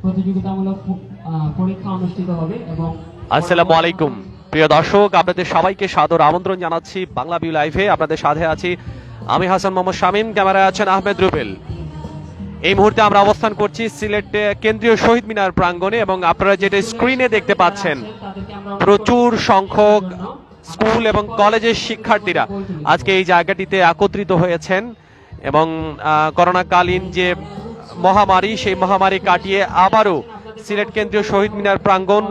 প্রতিযোগিতামূলক পরীক্ষা অনুষ্ঠিত হবে। এবং আসসালামু আলাইকুম প্রিয় দর্শক, আপনাদের সবাইকে সাদর আমন্ত্রণ জানাচ্ছি বাংলা ভিউ লাইভে। আপনাদের সাথে আছি আমি হাসান মোহাম্মদ শামীম, ক্যামেরায় আছেন আহমেদ রুবেল। এই মুহূর্তে আমরা অবস্থান করছি সিলেট কেন্দ্রীয় শহীদ মিনার প্রাঙ্গণে, এবং আপনারা যেটা স্ক্রিনে দেখতে পাচ্ছেন প্রচুর সংখ্যক স্কুল এবং কলেজের শিক্ষার্থীরা আজকে এই জায়গাটিতে একত্রিত হয়েছেন, এবং করোনাকালীন যে মহামারী, সেই মহামারী কাটিয়ে আবারও সিলেট কেন্দ্রীয় শহীদ মিনার প্রাঙ্গণ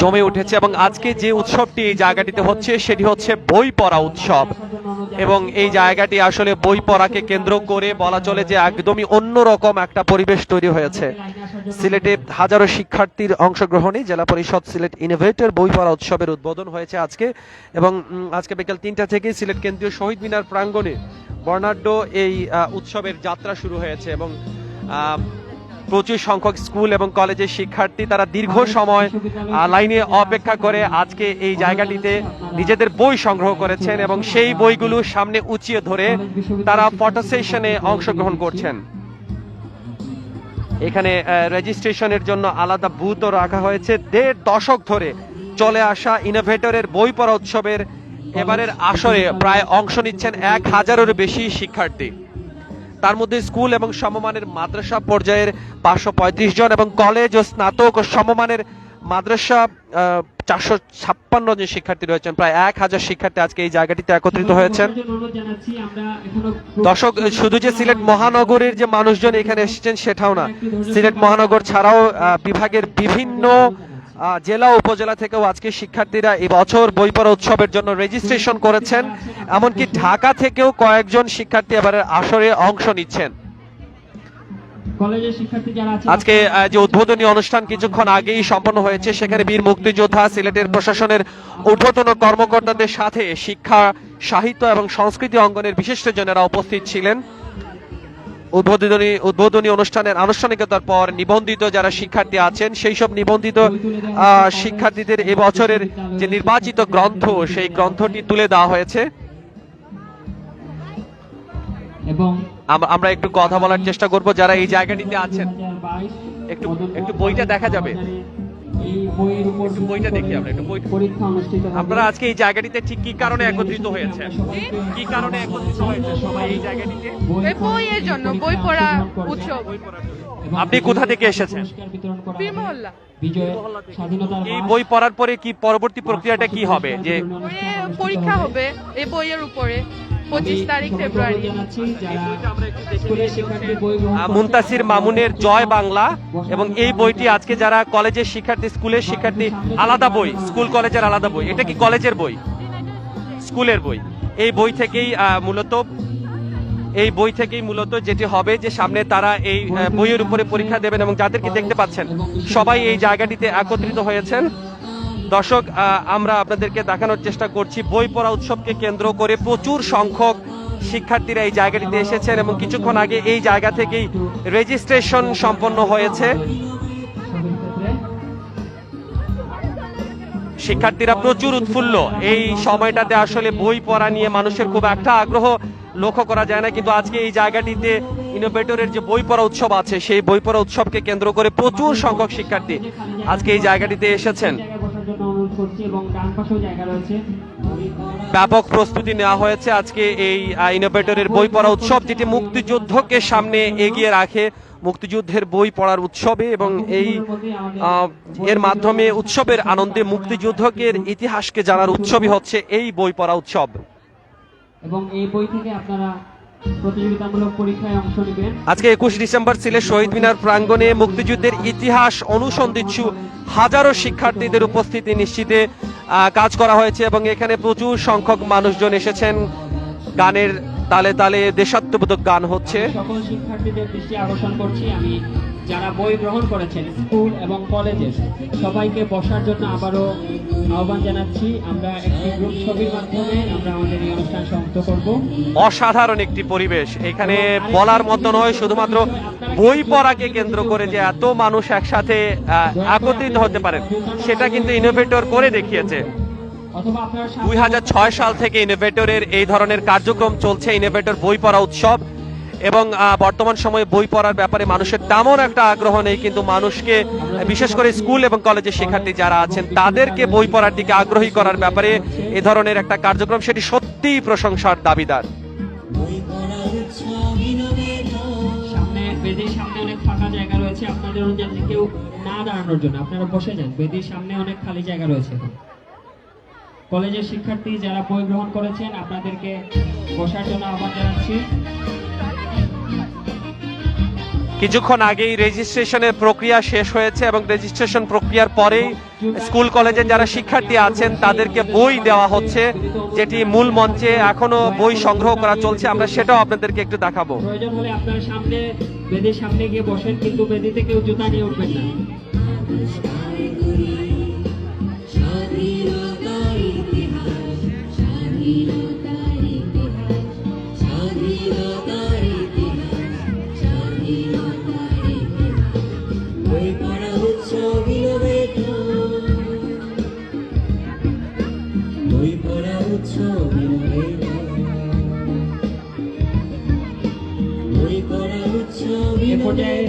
জমে উঠেছে। এবং আজকে যে উৎসবটি এই জায়গাটিতে হচ্ছে সেটি হচ্ছে বই পড়া উৎসব, এবং এই জায়গাটি আসলে বই পড়াকে কেন্দ্র করে বলা চলে যে একদমই অন্যরকম একটা পরিবেশ তৈরি হয়েছে। সিলেটে হাজারো শিক্ষার্থীর অংশগ্রহণে জেলা পরিষদ সিলেট ইনোভেটর বই পড়া উৎসবের উদ্বোধন হয়েছে আজকে, এবং আজকে বিকেল 3টা থেকে সিলেট কেন্দ্রীয় শহীদ মিনার প্রাঙ্গণে বর্ণাঢ্য এই উৎসবের যাত্রা শুরু হয়েছে। এবং প্রচুর সংখ্যক স্কুল এবং কলেজের শিক্ষার্থী তারা দীর্ঘ সময় লাইনে অপেক্ষা করে আজকে এই জায়গাটিতে নিজেদের বই সংগ্রহ করেছেন, এবং সেই বইগুলো সামনে উঁচিয়ে ধরে তারা ফটো সেশনে অংশগ্রহণ করছেন। এখানে রেজিস্ট্রেশনের জন্য আলাদা বুথও রাখা হয়েছে। 1.5 দশক ধরে চলে আসা ইনোভেটরের বই পড়া উৎসবের এবারের আসরে প্রায় অংশ নিচ্ছেন 1000-এরও বেশি শিক্ষার্থী। তার মধ্যে স্কুল এবং সমমানের মাদ্রাসা পর্যায়ের 535 জন, এবং কলেজ ও স্নাতক ও সমমানের মাদ্রাসা 456 জন শিক্ষার্থী রয়েছেন। প্রায় 1000 শিক্ষার্থী আজকে এই জায়গাটিতে একত্রিত হয়েছেন। দর্শক, শুধু যে সিলেট মহানগরের যে মানুষজন এখানে এসেছেন সেটাও না, সিলেট মহানগর ছাড়াও বিভাগের বিভিন্ন জেলা উপজেলা থেকেও আজকে শিক্ষার্থীরা এই বছর বই পড়া উৎসবের জন্য রেজিস্ট্রেশন করেছেন। এমনকি ঢাকা থেকেও কয়েকজন শিক্ষার্থী এবারের আসরে অংশ নিচ্ছেন। আজকে যে উদ্বোধনী অনুষ্ঠান কিছুক্ষণ আগেই সম্পন্ন হয়েছে, সেখানে বীর মুক্তিযোদ্ধা, সিলেটের প্রশাসনের ঊর্ধ্বতন কর্মকর্তাদের সাথে শিক্ষা, সাহিত্য এবং সংস্কৃতি অঙ্গনের বিশিষ্টজনেরা উপস্থিত ছিলেন। উদ্বোধনী অনুষ্ঠানের আনুষ্ঠানিকতার পর নিবন্ধিত যারা শিক্ষার্থী আছেন সেই সব নিবন্ধিত শিক্ষার্থীদের এবছরের যে নির্বাচিত গ্রন্থ, সেই গ্রন্থটি তুলে দেওয়া হয়েছে। আমরা একটু কথা বলার চেষ্টা করব যারা এই জায়গাটিতে আছেন। একটু বইটা দেখা যাবে, বইটা দেখি আমরা একটু। আপনারা আজকে এই জায়গাটিতে ঠিক কি কারণে একত্রিত হয়েছে, কি কারণে একত্রিত হয়েছে সবাই এই জায়গাটিতে? বইয়ের জন্য, বই পড়া উৎসব। আপনি কোথা থেকে এসেছেন? বীরমহল্লা। এই বই পড়ার পরে কি পরবর্তী প্রক্রিয়াটা কি হবে? যে পরীক্ষা হবে এই বইয়ের উপরে 25 তারিখ ফেব্রুয়ারি। মুনতাসির মামুনের জয় বাংলা, এবং এই বইটি আজকে যারা কলেজের শিক্ষার্থী, স্কুলের শিক্ষার্থী, আলাদা বই, স্কুল কলেজের আলাদা বই। এটা কি কলেজের বই? স্কুলের বই। এই বই থেকেই মূলত যেটি হবে যে সামনে তারা এই বইয়ের উপরে পরীক্ষা দেবেন, এবং যাদেরকে দেখতে পাচ্ছেন সবাই এই জায়গাটিতে একত্রিত হয়েছেন। দর্শক, আমরা আপনাদেরকে দেখানোর চেষ্টা করছি বই পড়া উৎসবকে কেন্দ্র করে প্রচুর সংখ্যক শিক্ষার্থীরা এই জায়গাটিতে এসেছেন, এবং কিছুক্ষণ আগে এই জায়গা থেকেই রেজিস্ট্রেশন সম্পন্ন হয়েছে। শিক্ষার্থীরা প্রচুর উৎফুল্ল। এই সময়টাতে আসলে বই পড়া নিয়ে মানুষের খুব একটা আগ্রহ লক্ষ্য করা যায় না, কিন্তু আজকে এই জায়গাটিতে ইনোভেটরের যে বই পড়া উৎসব আছে, সেই বই পড়া উৎসবকে কেন্দ্র করে প্রচুর সংখ্যক শিক্ষার্থী আজকে এই জায়গাটিতে এসেছেন। ব্যাপক প্রস্তুতি নেওয়া হয়েছে আজকে এই ইনোভেটরের বই পড়া উৎসব, যেটি মুক্তিযুদ্ধকে সামনে এগিয়ে রাখে, মুক্তিযুদ্ধের বই পড়ার উৎসবে, এবং এর মাধ্যমে উৎসবের আনন্দে মুক্তিযুদ্ধের ইতিহাসকে জানার উৎসবই হচ্ছে এই বই পড়া উৎসব। এবং এই বই থেকে আপনারা প্রতিযোগিতামূলক পরীক্ষায় অংশ নেবেন। আজকে 21 ডিসেম্বর সিলেট শহীদ মিনার প্রাঙ্গণে মুক্তিযুদ্ধের ইতিহাস অনুসন্ধিৎসু হাজারো শিক্ষার্থীদের উপস্থিতি নিশ্চিতে কাজ করা হয়েছে, এবং এখানে প্রচুর সংখ্যক মানুষজন এসেছেন। গানের তালে তালে দেশাত্মবোধক গান হচ্ছে। সকল শিক্ষার্থীদের দৃষ্টি আকর্ষণ করছি আমি, যারা বই গ্রহণ করেছেন স্কুল এবং কলেজের, সবাইকে বসার জন্য আবারও আহ্বান জানাচ্ছি। আমরা একটি গ্রুপ ছবির মাধ্যমে আমরা আমাদের এই অনুষ্ঠান সমাপ্ত করব। অসাধারণ একটি পরিবেশ এখানে, বলার মতো নয়। শুধুমাত্র বই পড়াকে কেন্দ্র করে যে এত মানুষ একসাথে একত্রিত হতে পারেন, সেটা কিন্তু ইনোভেটর করে দেখিয়েছে। 2006 সাল থেকে ইনোভেটরের এই ধরনের কার্যক্রম চলছে, ইনোভেটর বই পড়া উৎসব, এবং বর্তমান সময়ে বই পড়ার ব্যাপারে মানুষের তেমন একটা আগ্রহ নেই, কিন্তু মানুষকে বিশেষ করে স্কুল এবং কলেজের শিক্ষার্থী যারা আছেন তাদেরকে বই পড়ার দিকে আগ্রহী করার ব্যাপারে এ ধরনের একটা কার্যক্রম সেটি সত্যিই প্রশংসার দাবিদার। সামনে বেদির সামনে অনেক ফাঁকা জায়গা রয়েছে আপনাদের যাতে কেউ না দাঁড়ানোর জন্য, আপনারা বসে যান। বেদির সামনে অনেক খালি জায়গা রয়েছে। কলেজের শিক্ষার্থী যারা বই গ্রহণ করেছেন আপনাদেরকে বসার জন্য আহ্বান জানাচ্ছি। কিছুক্ষণ আগেই রেজিস্ট্রেশনের প্রক্রিয়া শেষ হয়েছে এবং রেজিস্ট্রেশন প্রক্রিয়ার পরেই স্কুল কলেজের যারা শিক্ষার্থী আছেন তাদেরকে বই দেওয়া হচ্ছে, যেটি মূল মঞ্চে এখনো বই সংগ্রহ করা চলছে। আমরা সেটাও আপনাদেরকে একটু দেখাবো। প্রয়োজন হলে আপনার সামনে বেদির সামনে গিয়ে বসেন, কিন্তু বেদিতে কেউ জুতা নিয়ে উঠবেন না। এ পর্যায়ে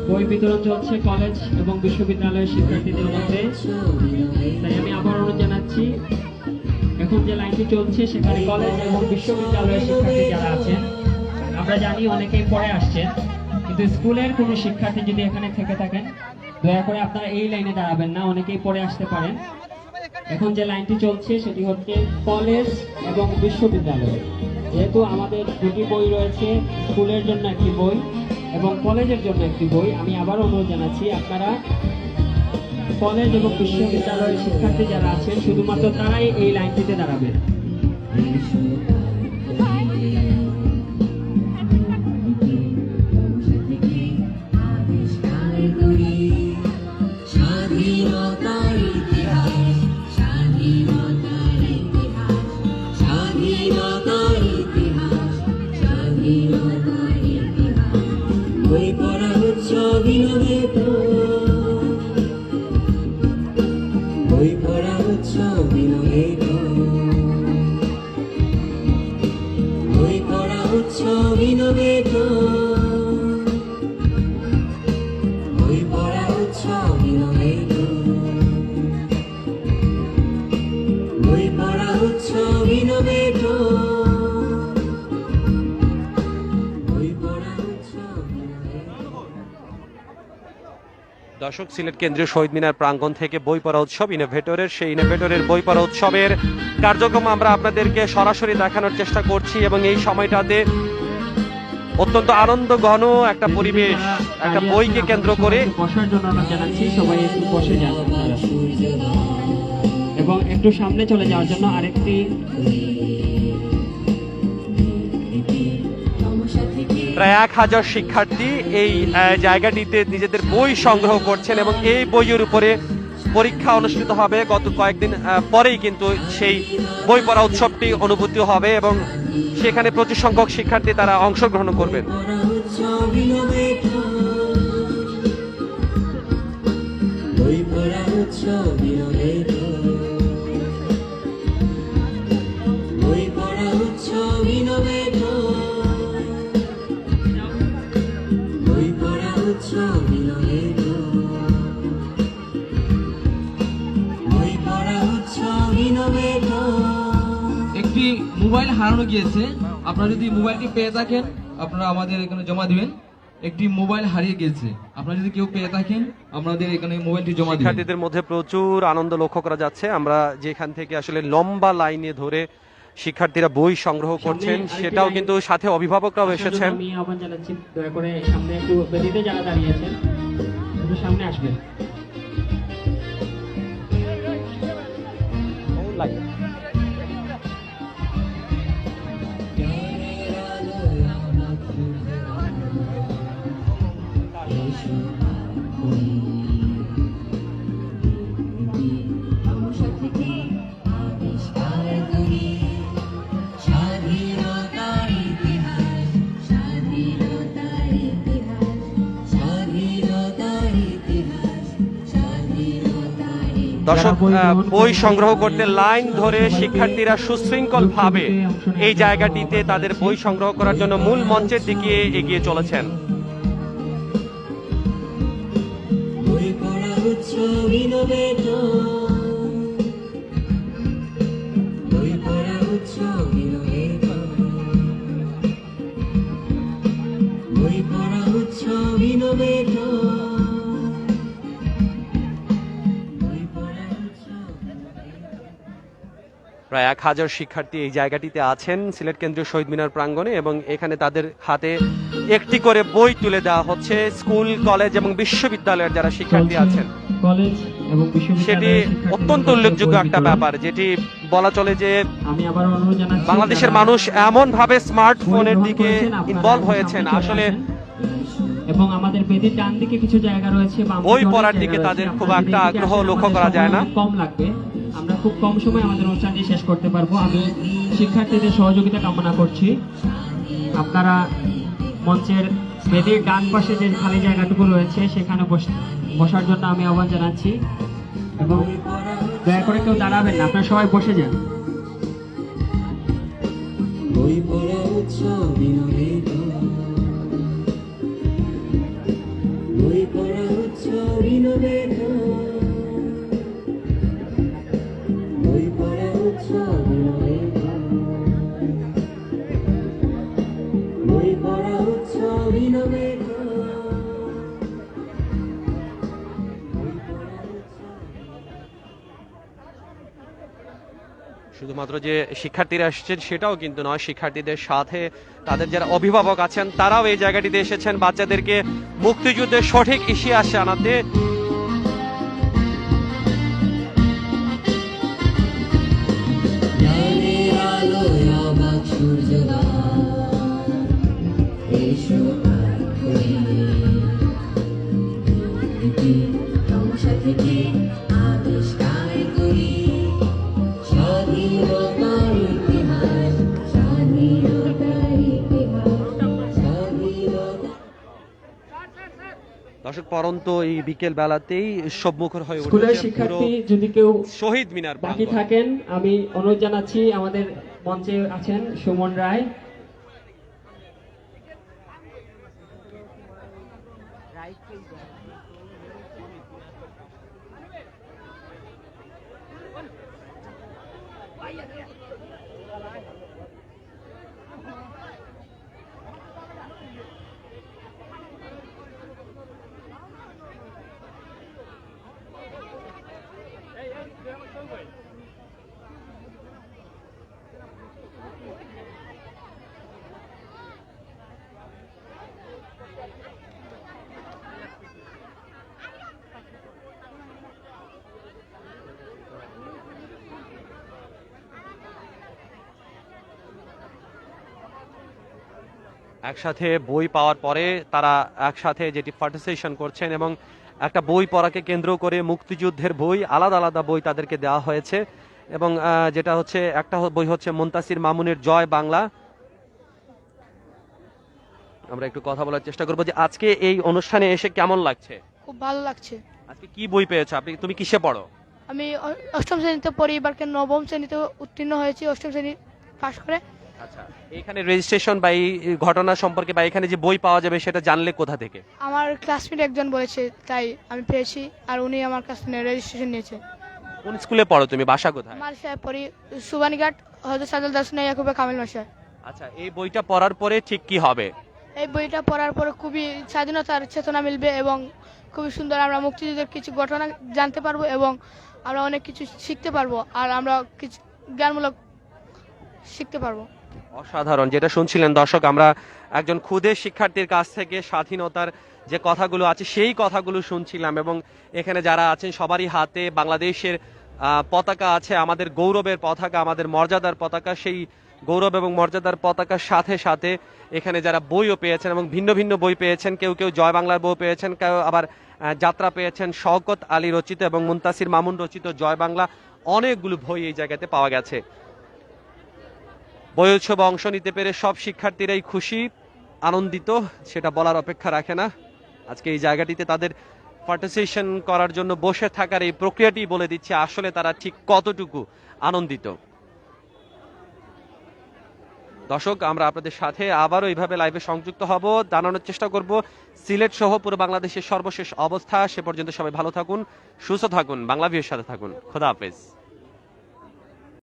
বই বিতরণ চলছে কলেজ এবং বিশ্ববিদ্যালয়ের শিক্ষার্থীদের মধ্যে। তাই আমি আবার অনুরোধ জানাচ্ছি, এখন যে লাইনটি চলছে সেখানে কলেজ এবং বিশ্ববিদ্যালয়ের শিক্ষার্থী যারা আছেন, আমরা জানি অনেকেই পড়ে আসছেন, কিন্তু স্কুলের কোনো শিক্ষার্থী যদি এখানে থেকে থাকেন দয়া করে আপনারা এই লাইনে দাঁড়াবেন না, অনেকেই পড়ে আসতে পারেন। এখন যে লাইনটি চলছে সেটি হচ্ছে কলেজ এবং বিশ্ববিদ্যালয়। যেহেতু আমাদের দুটি বই রয়েছে, স্কুলের জন্য একটি বই এবং কলেজের জন্য একটি বই, আমি আবার অনুরোধ জানাচ্ছি আপনারা কলেজ এবং বিশ্ববিদ্যালয়ের শিক্ষার্থী যারা আছেন শুধুমাত্র তারাই এই লাইনটিতে দাঁড়াবেন। বই পড়া উৎসব বই পড়া উৎসব বই পড়া উৎসব বই পড়া উৎসব বই পড়া উৎসব দর্শক, সিলেট কেন্দ্রীয় শহীদ মিনার প্রাঙ্গণ থেকে বই পড়া উৎসব ইনোভেটরের সেই ইনোভেটরের বই পড়া উৎসবের কার্যক্রম আমরা আপনাদেরকে সরাসরি দেখানোর চেষ্টা করছি এবং এই সময়টাতে অত্যন্ত আনন্দ ঘন একটা পরিবেশ, একটা বইকে কেন্দ্র করে। বসার জন্য অনুরোধ জানাচ্ছি, সবাই একটু বসে যান এবং একটু সামনে চলে যাওয়ার জন্য আরেকটি। প্রায় 1000 শিক্ষার্থী এই জায়গাটিতে নিজেদের বই সংগ্রহ করছেন এবং এই বইয়ের উপরে পরীক্ষা অনুষ্ঠিত হবে। গত কয়েকদিন পরেই কিন্তু সেই বই পড়া উৎসবটি অনুভূতি হবে এবং সেখানে প্রচুর সংখ্যক শিক্ষার্থী তারা অংশগ্রহণ করবেন। বই পড়া উৎসব বই পড়া উৎসব বই পড়া উৎসব বই পড়া উৎসব একটি মোবাইল হারানো গিয়েছে, আপনারা যদি মোবাইলটি পেয়ে থাকেন আপনারা আমাদের এখানে জমা দিবেন। একটি মোবাইল হারিয়ে গিয়েছে, আপনারা যদি কেউ পেয়ে থাকেন আমাদের এখানে মোবাইলটি জমা দিবেন। শিক্ষার্থীদের মধ্যে প্রচুর আনন্দ লক্ষ্য করা যাচ্ছে। আমরা যেখান থেকে আসলে লম্বা লাইনে ধরে শিক্ষার্থীরা বই সংগ্রহ করছেন, সেটাও কিন্তু সাথে অভিভাবকরাও এসেছেন। আমি আহ্বান জানাচ্ছি, দয়া করে সামনে একটু বেদিতে যারা দাঁড়িয়েছেন একটু সামনে আসবেন। দর্শক বই সংগ্রহ করতে লাইন ধরে শিক্ষার্থীরা সুশৃঙ্খল ভাবে এই জায়গাটিতে তাদের বই সংগ্রহ করার জন্য মূল মঞ্চের দিকে এগিয়ে চলেছেন। বই পড়া উৎসব ইনোভেটর, বই পড়া উৎসব ইনোভেটর, বই পড়া উৎসব ইনোভেটর, বই পড়া উৎসব। প্রায় 1000 শিক্ষার্থী এই জায়গাটিতে আছেন সিলেট কেন্দ্রীয় শহীদ মিনার প্রাঙ্গণে, এবং এখানে তাদের হাতে একটি করে বই তুলে দেওয়া হচ্ছে। স্কুল, কলেজ এবং বিশ্ববিদ্যালয়ের যারা শিক্ষার্থী আছেন, কলেজ এবং সেটি বিশ্ববিদ্যালয়ের শিক্ষার্থীদের অত্যন্ত মধ্যে উল্লেখযোগ্য বই একটা বিতরণ। ব্যাপার, যেটি বলা চলে যে আমি আবার অনুরোধ জানাচ্ছি বাংলাদেশের যারা মানুষ এমন ভাবে বই স্মার্টফোনের গ্রহণ দিকে করেছেন, আপনারা ইনভলভ সামনে হয়েছেন, চলে আসলে আসেন। এবং আমাদের বেদির ডান দিকে কিছু জায়গা রয়েছে, বাম বই দিকে অনেক পড়ার জায়গা দিকে রয়েছে। তাদের খুব আপনারা একটা যদি এদিকে আগ্রহ আসেন, লক্ষ্য আমাদের করা যায় সময় না। অনেক কম লাগবে, আমরা খুব কম সময়ে আমাদের অনুষ্ঠানটি শেষ করতে পারবো। আমি শিক্ষার্থীদের সহযোগিতা কামনা করছি। আপনারা মঞ্চের বেদির ডান পাশে যে খালি জায়গাটুকু রয়েছে সেখানে বসার জন্য আমি আহ্বান জানাচ্ছি, এবং দয়া করে কেউ দাঁড়াবেন না, আপনারা সবাই বসে যান। বই পড়া উৎসব ইনোভেটর, বই পড়া উৎসব ইনোভেটর, বই পড়া উৎসব ইনোভেটর, বই পড়া উৎসব ইনোভেটর। শুধুমাত্র যে শিক্ষার্থীরা এসেছেন সেটাও কিন্তু নয়, শিক্ষার্থীদের সাথে তাদের যারা অভিভাবক আছেন তারাও এই জায়গাটিতে এসেছেন বাচ্চাদেরকে মুক্তিযুদ্ধের সঠিক ইতিহাস জানাতে। জ্ঞানের আলোয় অবাক সূর্যোদয়, এসো আর করি, তমসা থেকে আবিষ্কার করি স্বাধীনতার ইতিহাস, স্বাধীনতার ইতিহাস, স্বাধীনতা। দর্শক, পরন্ত এই বিকেল বেলাতেই সবমুখর হয়ে স্কুলের উঠেছে পুরো শিক্ষার্থী যদি কেউ শহীদ মিনার বাকি প্রাঙ্গণ। থাকেন, আমি অনুরোধ জানাচ্ছি, আমাদের মঞ্চে আছেন সুমন রায়। একসাথে বই পাওয়ার পরে তারা একসাথে যেটি পার্টিসিপেশন করছেন, এবং একটা বই পড়াকে কেন্দ্র করে মুক্তিযুদ্ধের বই, আলাদা আলাদা বই তাদেরকে দেওয়া হয়েছে। এবং যেটা হচ্ছে, একটা বই হচ্ছে মুনতাসির মামুনের জয় বাংলা। আমরা একটু কথা বলার চেষ্টা করবো যে আজকে এই অনুষ্ঠানে এসে কেমন লাগছে। খুব ভালো লাগছে। আজকে কি বই পেয়েছো তুমি কিসে পড়ো? আমি অষ্টম শ্রেণীতে পড়ি, এবারকে নবম শ্রেণীতে উত্তীর্ণ হয়েছি, অষ্টম শ্রেণী পাশ করে। আচ্ছা, এখানে রেজিস্ট্রেশন বা এই ঘটনা সম্পর্কে বা এখানে যে বই পাওয়া যাবে সেটা জানলে কোথা থেকে? আমার ক্লাসমেট একজন বলেছে, তাই আমি পেয়েছি, আর উনি আমার কাছ থেকে রেজিস্ট্রেশন নিয়েছে। কোন স্কুলে পড়ো তুমি, বাসা কোথায়? মালসায় পড়ি, সুবানীঘাট, হয়তো সাদুল দাসনা ইয়াকুবে কামিল মাসায়। আচ্ছা, এই বইটা পড়ার পরে ঠিক কি হবে? এই বইটা পড়ার পরে খুবই স্বাধীনতার চেতনা মিলবে, এবং খুবই সুন্দর আমরা মুক্তিযুদ্ধের কিছু ঘটনা জানতে পারবো, এবং আমরা অনেক কিছু শিখতে পারবো, আর আমরা কিছু জ্ঞানমূলক শিখতে পারবো। অসাধারণ। যেটা শুনছিলেন দর্শক, আমরা একজন ক্ষুদে শিক্ষার্থীর কাছ থেকে স্বাধীনতার যে কথাগুলো আছে সেই কথাগুলো শুনছিলাম, এবং এখানে যারা আছেন সবারই হাতে বাংলাদেশের পতাকা আছে, আমাদের গৌরবের পতাকা, আমাদের মর্যাদার পতাকা। সেই গৌরব এবং মর্যাদার পতাকার সাথে সাথে এখানে যারা বইও পেয়েছেন এবং ভিন্ন ভিন্ন বই পেয়েছেন, কেউ কেউ জয় বাংলার বই পেয়েছেন, কেউ আবার যাত্রা পেয়েছেন, শওকত আলী রচিত এবং মুনতাসির মামুন রচিত জয় বাংলা, অনেকগুলো বই এই জায়গাতে পাওয়া গেছে। বই উৎসবে অংশ নিতে পেরে সব শিক্ষার্থীরাই খুশি, আনন্দিত, সেটা বলার অপেক্ষা রাখে না। আজকে এই জায়গাটিতে তাদের পার্টিসিপেশন করার জন্য বসে থাকার এই প্রক্রিয়াটি বলে দিচ্ছে আসলে তারা ঠিক কতটুকু আনন্দিত। দর্শক, আমরা আপনাদের সাথে আবারও এইভাবে লাইভে সংযুক্ত হব, জানানোর চেষ্টা করব সিলেট সহ পুরো বাংলাদেশের সর্বশেষ অবস্থা। সে পর্যন্ত সবাই ভালো থাকুন, সুস্থ থাকুন, বাংলা ভিউর সাথে থাকুন। খোদা হাফেজ।